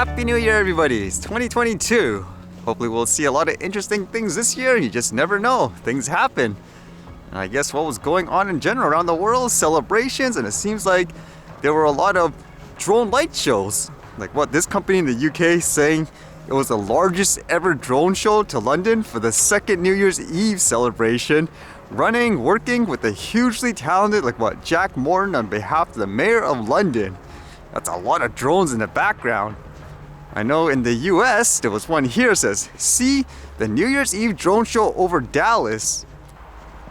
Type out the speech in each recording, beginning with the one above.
Happy New Year, everybody! It's 2022. Hopefully we'll see a lot of interesting things this year. You just never know. Things happen. And I guess what was going on in general around the world, celebrations, and it seems like there were a lot of drone light shows. Like what this company in the UK saying it was the largest ever drone show to London for the second New Year's Eve celebration. Working with a hugely talented, Jack Morton on behalf of the Mayor of London. That's a lot of drones in the background. I know in the US, there was one here that says, see the New Year's Eve drone show over Dallas.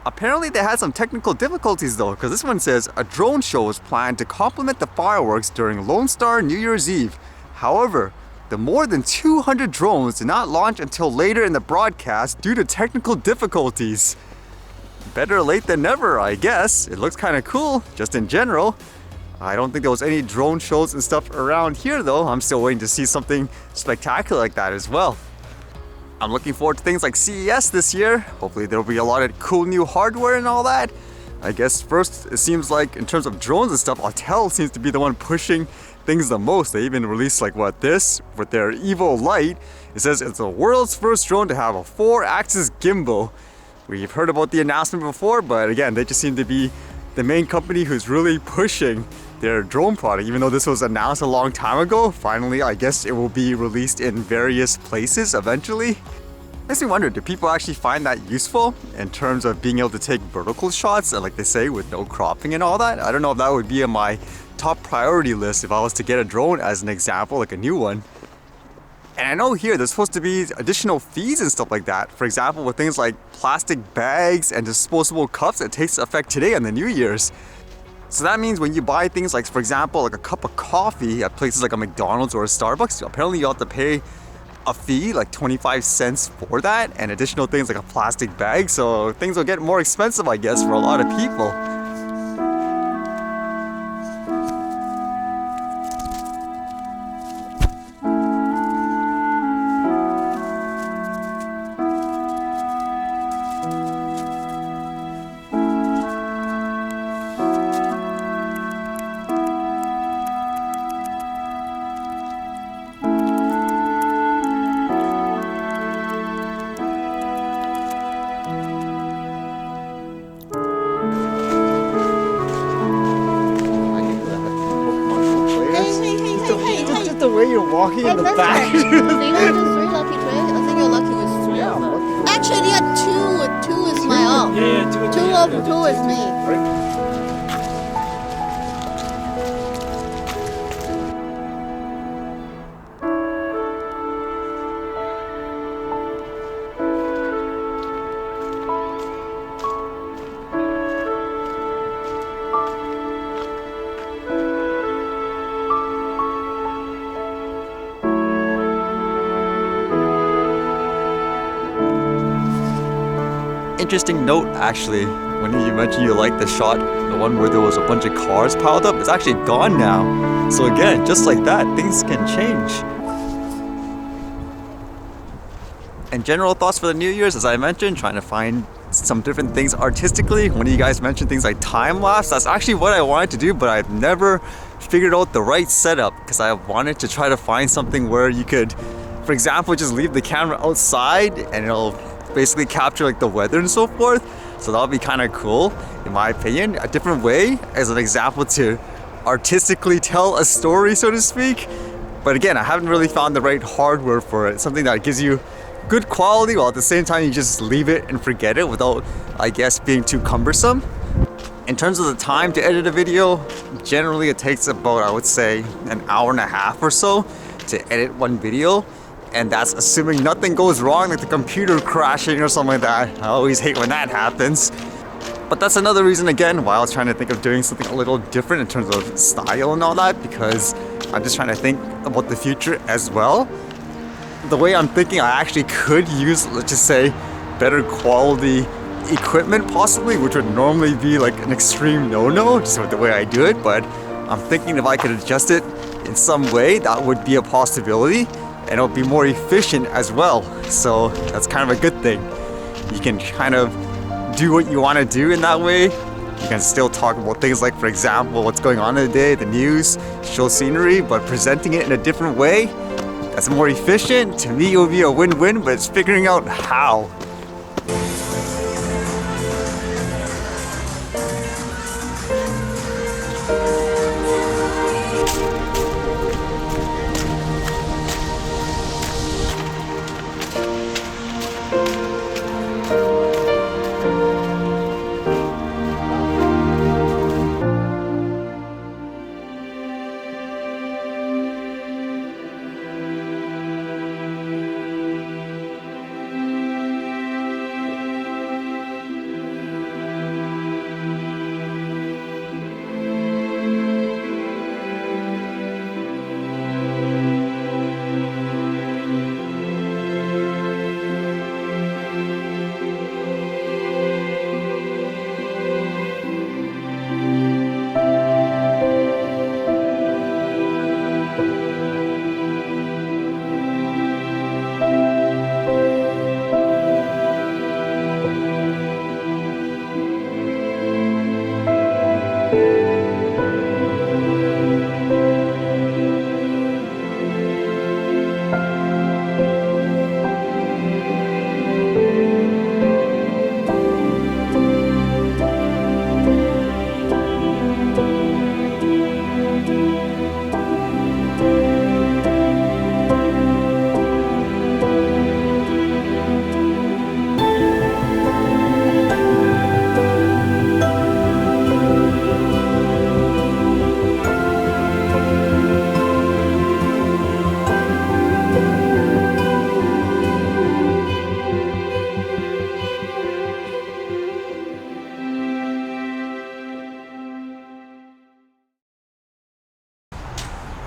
Apparently they had some technical difficulties though, because this one says a drone show was planned to complement the fireworks during Lone Star New Year's Eve. However, the more than 200 drones did not launch until later in the broadcast due to technical difficulties. Better late than never, I guess. It looks kind of cool, just in general. I don't think there was any drone shows and stuff around here though. I'm still waiting to see something spectacular like that as well. I'm looking forward to things like CES this year. Hopefully there'll be a lot of cool new hardware and all that. I guess first, it seems like in terms of drones and stuff, Autel seems to be the one pushing things the most. They even released this with their Evo Lite. It says it's the world's first drone to have a 4-axis gimbal. We've heard about the announcement before, but again, they just seem to be the main company who's really pushing their drone product. Even though this was announced a long time ago, finally I guess it will be released in various places eventually. Makes me wonder, do people actually find that useful in terms of being able to take vertical shots, like they say, with no cropping and all that? I don't know if that would be on my top priority list if I was to get a drone as an example, like a new one. And I know here there's supposed to be additional fees and stuff like that. For example, with things like plastic bags and disposable cups, it takes effect today on the New Year's. So that means when you buy things like, for example, like a cup of coffee at places like a McDonald's or a Starbucks, apparently you have to pay a fee, like 25 cents for that, and additional things like a plastic bag. So things will get more expensive, I guess, for a lot of people. The way you're walking in the back. So you have just 3 lucky trails? I think you're lucky with 3 of them. Actually, yeah, 2 is my own. Yeah, 2 is me. Interesting note actually, when you mentioned you liked the shot, the one where there was a bunch of cars piled up, it's actually gone now. So again, just like that, things can change. And general thoughts for the New Year's, as I mentioned, trying to find some different things artistically. One of you guys mentioned things like time-lapse. That's actually what I wanted to do, but I've never figured out the right setup because I wanted to try to find something where you could, for example, just leave the camera outside and it'll basically capture like the weather and so forth. So that'll be kind of cool, in my opinion. A different way as an example to artistically tell a story, so to speak. But again, I haven't really found the right hardware for it. Something that gives you good quality while at the same time you just leave it and forget it without, I guess, being too cumbersome. In terms of the time to edit a video, generally it takes about, I would say, an hour and a half or so to edit one video. And that's assuming nothing goes wrong, like the computer crashing or something like that. I always hate when that happens. But that's another reason, again, why I was trying to think of doing something a little different in terms of style and all that, because I'm just trying to think about the future as well. The way I'm thinking, I actually could use, let's just say, better quality equipment possibly, which would normally be like an extreme no-no, just with the way I do it. But I'm thinking if I could adjust it in some way, that would be a possibility. And it'll be more efficient as well. So that's kind of a good thing. You can kind of do what you want to do in that way. You can still talk about things like, for example, what's going on in the day, the news, show scenery, but presenting it in a different way. that's more efficient, to me it would be a win-win, but it's figuring out how.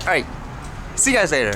Alright, see you guys later.